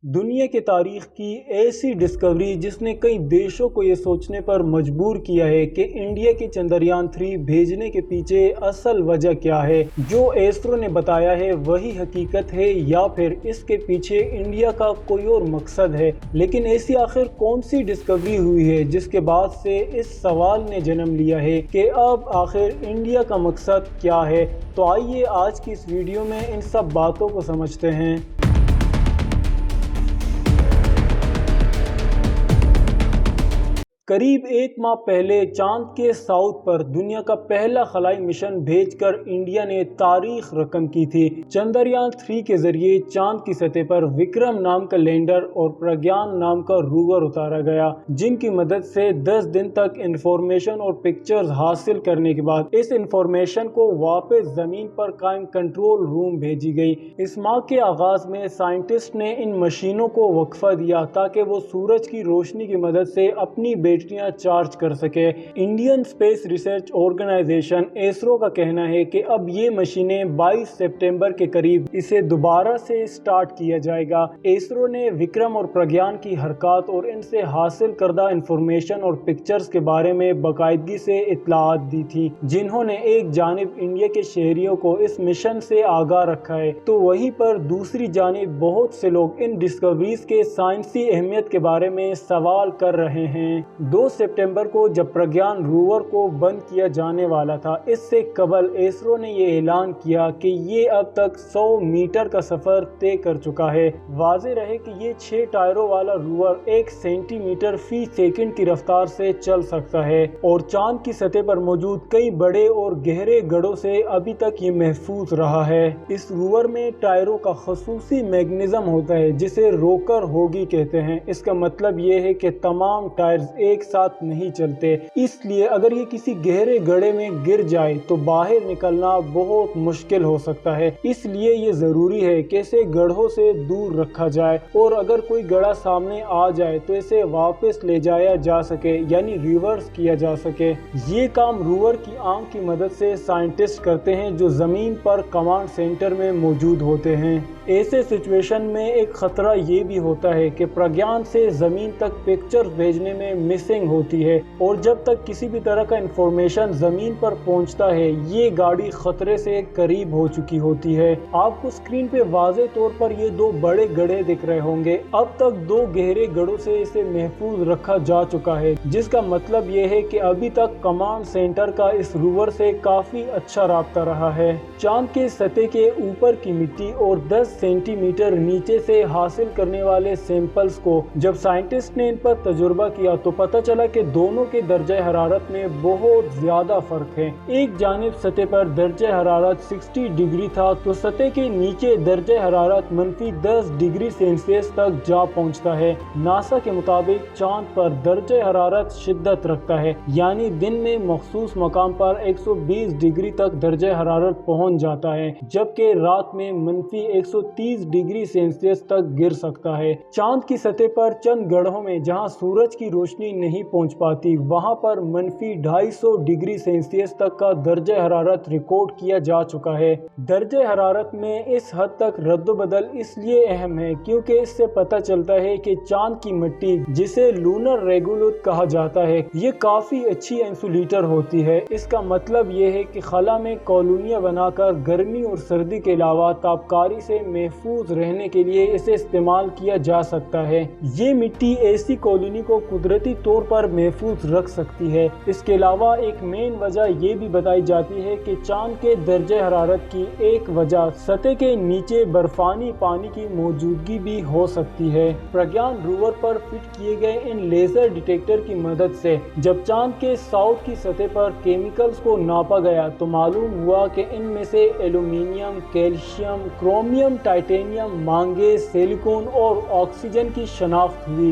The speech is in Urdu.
دنیا کی تاریخ کی ایسی ڈسکوری جس نے کئی دیشوں کو یہ سوچنے پر مجبور کیا ہے کہ انڈیا کی چندریان 3 بھیجنے کے پیچھے اصل وجہ کیا ہے۔ جو اسرو نے بتایا ہے وہی حقیقت ہے یا پھر اس کے پیچھے انڈیا کا کوئی اور مقصد ہے۔ لیکن ایسی آخر کون سی ڈسکوری ہوئی ہے جس کے بعد سے اس سوال نے جنم لیا ہے کہ اب آخر انڈیا کا مقصد کیا ہے؟ تو آئیے آج کی اس ویڈیو میں ان سب باتوں کو سمجھتے ہیں۔ قریب ایک ماہ پہلے چاند کے ساؤتھ پر دنیا کا پہلا خلائی مشن بھیج کر انڈیا نے تاریخ رقم کی تھی۔ چندریان 3 کے ذریعے چاند کی سطح پر وکرم نام کا لینڈر اور پرگیان نام کا روور اتارا گیا، جن کی مدد سے 10 دن تک انفارمیشن اور پکچرز حاصل کرنے کے بعد اس انفارمیشن کو واپس زمین پر قائم کنٹرول روم بھیجی گئی۔ اس ماہ کے آغاز میں سائنٹسٹ نے ان مشینوں کو وقفہ دیا تاکہ وہ سورج کی روشنی کی مدد سے اپنی بیٹریاں چارج کر سکے۔ Indian Space Research Organisation ISRO کا کہنا ہے کہ اب یہ مشینیں 22 سپٹمبر کے قریب اسے دوبارہ سے سٹارٹ کیا جائے گا۔ اسرو نے وکرم اور پرگیان کی حرکات اور ان سے حاصل کردہ انفارمیشن اور پکچرز کے بارے میں باقاعدگی سے اطلاعات دی تھی، جنہوں نے ایک جانب انڈیا کے شہریوں کو اس مشن سے آگاہ رکھا ہے تو وہیں پر دوسری جانب بہت سے لوگ ان ڈسکوریز کے سائنسی اہمیت کے بارے میں سوال کر رہے ہیں۔ 2 سپٹمبر کو جب پرگیان روور کو بند کیا جانے والا تھا، اس سے قبل اسرو نے یہ اعلان کیا کہ یہ اب تک 100 میٹر کا سفر طے کر چکا ہے۔ واضح رہے کہ یہ 6 ٹائروں والا روور 1 سینٹی میٹر فی سیکنڈ کی رفتار سے چل سکتا ہے اور چاند کی سطح پر موجود کئی بڑے اور گہرے گڑھوں سے ابھی تک یہ محفوظ رہا ہے۔ اس روور میں ٹائروں کا خصوصی میکانزم ہوتا ہے جسے روکر ہوگی کہتے ہیں۔ اس کا مطلب یہ ہے کہ تمام ٹائرز ایک ساتھ نہیں چلتے، اس لیے اگر یہ کسی گہرے گڑھے میں گر جائے تو باہر نکلنا بہت مشکل ہو سکتا ہے۔ اس لیے یہ ضروری ہے کہ اسے گڑھوں سے دور رکھا جائے اور اگر کوئی گڑھا سامنے آ جائے تو اسے واپس لے جایا جا سکے، یعنی ریورس کیا جا سکے۔ یہ کام روور کی آنکھ کی مدد سے سائنٹسٹ کرتے ہیں جو زمین پر کمانڈ سینٹر میں موجود ہوتے ہیں۔ ایسے سچویشن میں ایک خطرہ یہ بھی ہوتا ہے کہ پرگیان سے زمین تک پکچر بھیجنے میں مسنگ ہوتی ہے اور جب تک کسی بھی طرح کا انفارمیشن زمین پر پہنچتا ہے یہ گاڑی خطرے سے قریب ہو چکی ہوتی ہے۔ آپ کو اسکرین پہ واضح طور پر یہ 2 بڑے گڑھے دکھ رہے ہوں گے۔ اب تک 2 گہرے گڑھوں سے اسے محفوظ رکھا جا چکا ہے، جس کا مطلب یہ ہے کہ ابھی تک کمانڈ سینٹر کا اس روور سے کافی اچھا رابطہ رہا ہے۔ چاند کے سطح کے اوپر کی مٹی اور 10 سینٹی میٹر نیچے سے حاصل کرنے والے سیمپلز کو جب سائنٹسٹ نے ان پر تجربہ کیا تو پتہ چلا کہ دونوں کے درجہ حرارت میں بہت زیادہ فرق ہے۔ ایک جانب سطح پر درجہ حرارت 60 ڈگری تھا تو سطح کے نیچے درجہ حرارت -10 ڈگری سیلسیس تک جا پہنچتا ہے۔ ناسا کے مطابق چاند پر درجہ حرارت شدت رکھتا ہے، یعنی دن میں مخصوص مقام پر 120 ڈگری تک درجہ حرارت پہنچ جاتا ہے، جبکہ رات میں -130 ڈگری سیلسیس تک گر سکتا ہے۔ چاند کی سطح پر چند گڑھوں میں جہاں سورج کی روشنی نہیں پہنچ پاتی وہاں پر -250 ڈگری سیلسیس تک کا درجہ حرارت ریکارڈ کیا جا چکا ہے۔ درجہ حرارت میں اس حد تک رد و بدل اس لیے اہم ہے کیونکہ اس سے پتہ چلتا ہے کہ چاند کی مٹی، جسے لونر ریگولت کہا جاتا ہے، یہ کافی اچھی انسولیٹر ہوتی ہے۔ اس کا مطلب یہ ہے کہ خلا میں کالونیاں بنا کر گرمی اور سردی کے علاوہ تابکاری سے محفوظ رہنے کے لیے اسے استعمال کیا جا سکتا ہے۔ یہ مٹی ایسی کالونی کو قدرتی طور پر محفوظ رکھ سکتی ہے۔ اس کے علاوہ ایک مین وجہ یہ بھی بتائی جاتی ہے کہ چاند کے درجہ حرارت کی ایک وجہ سطح کے نیچے برفانی پانی کی موجودگی بھی ہو سکتی ہے۔ پرگیان روور پر فٹ کیے گئے ان لیزر ڈیٹیکٹر کی مدد سے جب چاند کے ساؤتھ کی سطح پر کیمیکلز کو ناپا گیا تو معلوم ہوا کہ ان میں سے ایلومینیم، کیلشیم، کرومیم، ٹائٹینیم، مانگیز، سلیکون اور آکسیجن کی شناخت ہوئی،